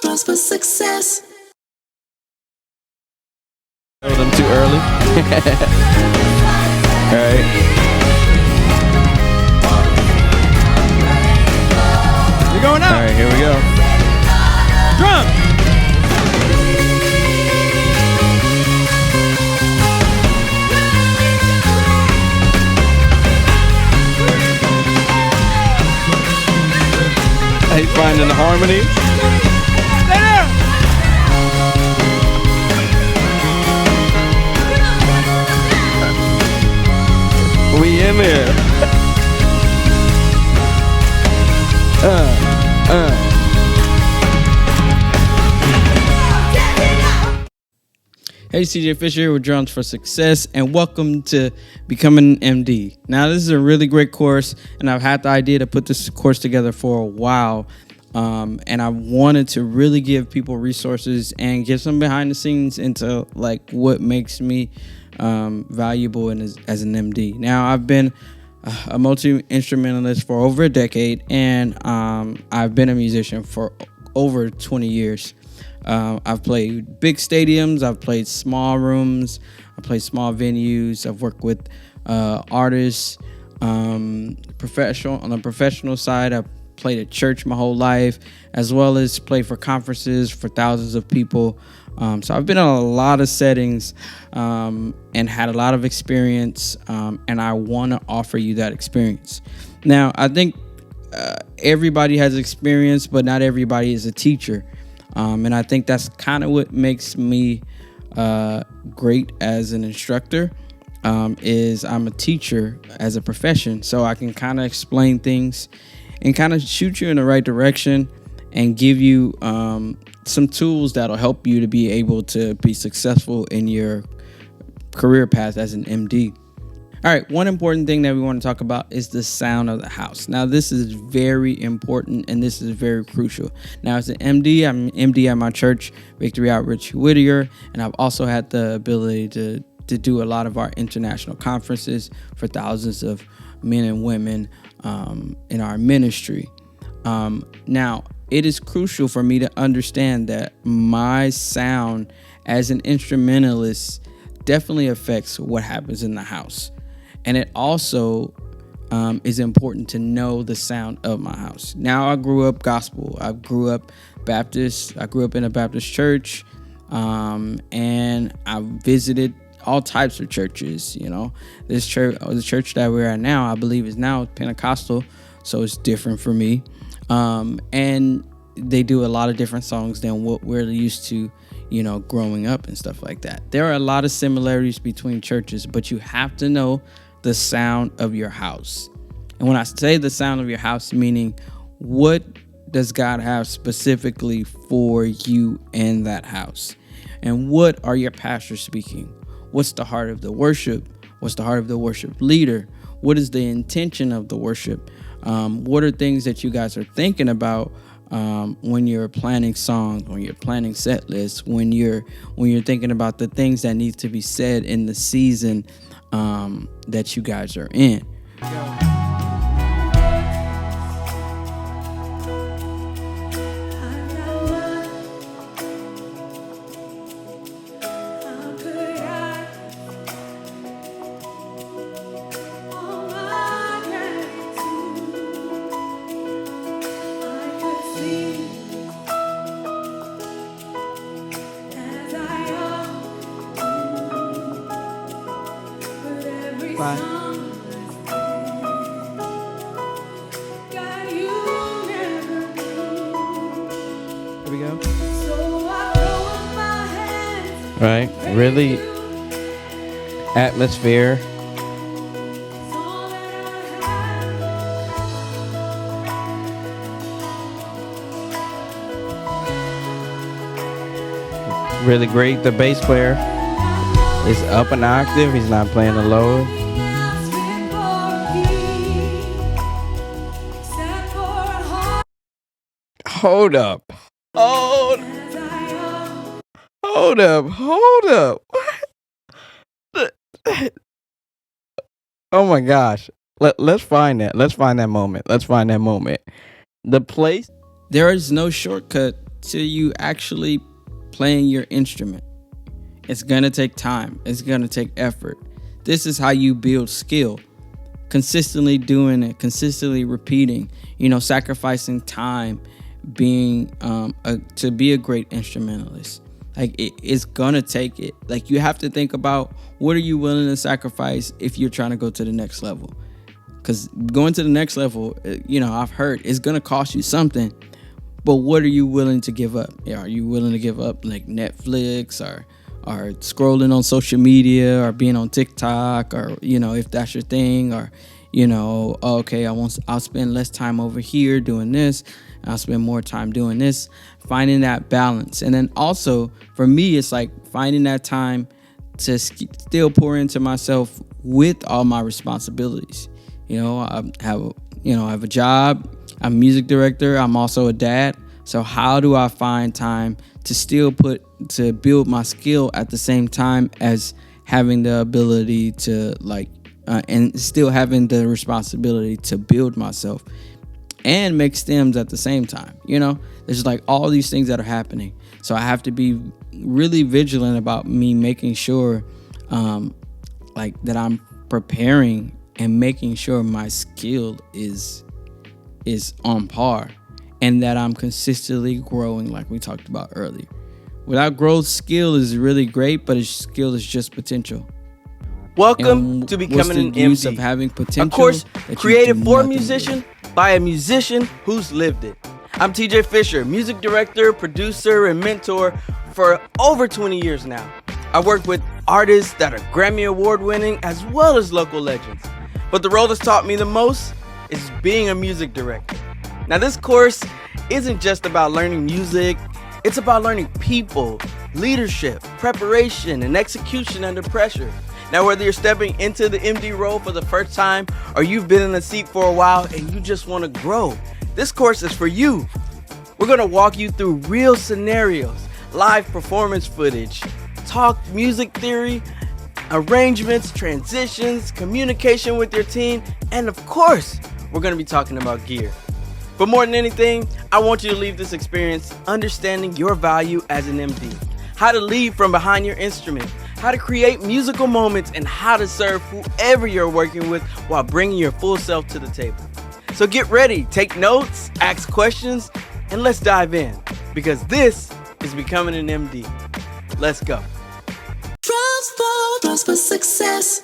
drums for success. Told them too early. All right. We're going All up. right, here we go. Drum. Are you finding the harmony? Stay there. We in there. Hey, CJ Fisher with Drums for Success, and welcome to Becoming an MD. Now, this is a really great course, and I've had the idea to put this course together for a while, and I wanted to really give people resources and give some behind the scenes into like what makes me valuable as an MD. Now, I've been a multi-instrumentalist for over a decade, and I've been a musician for over 20 years. I've played big stadiums, I've played small rooms, I've played small venues, I've worked with artists, professional. On the professional side, I've played at church my whole life, as well as played for conferences for thousands of people. So I've been in a lot of settings and had a lot of experience, and I want to offer you that experience. Now, I think everybody has experience, but not everybody is a teacher. And I think that's kind of what makes me great as an instructor, is I'm a teacher as a profession. So I can kind of explain things and kind of shoot you in the right direction and give you some tools that'll help you to be able to be successful in your career path as an MD. All right, one important thing that we want to talk about is the sound of the house. Now, this is very important and this is very crucial. Now, as an MD, I'm an MD at my church, Victory Outreach Whittier, and I've also had the ability to do a lot of our international conferences for thousands of men and women in our ministry. Now, it is crucial for me to understand that my sound as an instrumentalist definitely affects what happens in the house. And it also is important to know the sound of my house. Now, I grew up gospel. I grew up Baptist. I grew up in a Baptist church. And I visited all types of churches. You know, this church, the church that we're at now, I believe is now Pentecostal. So it's different for me. And they do a lot of different songs than what we're used to, you know, growing up and stuff like that. There are a lot of similarities between churches, but you have to know the sound of your house. And when I say the sound of your house, meaning what does God have specifically for you in that house? And what are your pastors speaking? What's the heart of the worship? What's the heart of the worship leader? What is the intention of the worship? What are things that you guys are thinking about when you're planning songs, when you're planning set lists, when you're thinking about the things that need to be said in the season that you guys are in. Here we go. Right, really atmosphere. Really great. The bass player is up an octave. He's not playing the low. Hold up. Hold up. What? Oh my gosh. Let's find that. Let's find that moment. The place. There is no shortcut to you actually playing your instrument. It's going to take time. It's going to take effort. This is how you build skill. Consistently doing it, consistently repeating, sacrificing time, being to be a great instrumentalist. Like it's gonna take it. Like you have to think about, what are you willing to sacrifice if you're trying to go to the next level? Because going to the next level, I've heard it's gonna cost you something. But what are you willing to give up? Are you willing to give up like Netflix or scrolling on social media or being on TikTok, or if that's your thing, or okay, I'll spend less time over here doing this, I'll spend more time doing this. Finding that balance. And then also for me, it's like finding that time to still pour into myself with all my responsibilities. I have a job, I'm a music director, I'm also a dad. So how do I find time to still build my skill at the same time as having the ability to and still having the responsibility to build myself and make stems at the same time? There's like all these things that are happening. So I have to be really vigilant about me making sure that I'm preparing and making sure my skill is on par, and that I'm consistently growing, like we talked about earlier. Without growth, skill is really great, but skill is just potential. Welcome to Becoming an use MD. of having potential, A course that created you do for a nothing musician by a musician who's lived it. I'm TJ Fisher, music director, producer, and mentor for over 20 years now. I work with artists that are Grammy Award winning as well as local legends. But the role that's taught me the most is being a music director. Now, this course isn't just about learning music, it's about learning people, leadership, preparation, and execution under pressure. Now, whether you're stepping into the MD role for the first time or you've been in the seat for a while and you just want to grow, this course is for you. We're going to walk you through real scenarios, live performance footage, talk music theory, arrangements, transitions, communication with your team, and of course, we're going to be talking about gear. But more than anything, I want you to leave this experience understanding your value as an MD, how to lead from behind your instrument, how to create musical moments, and how to serve whoever you're working with while bringing your full self to the table. So get ready, take notes, ask questions, and let's dive in, because this is Becoming an MD. Let's go. Drums for success.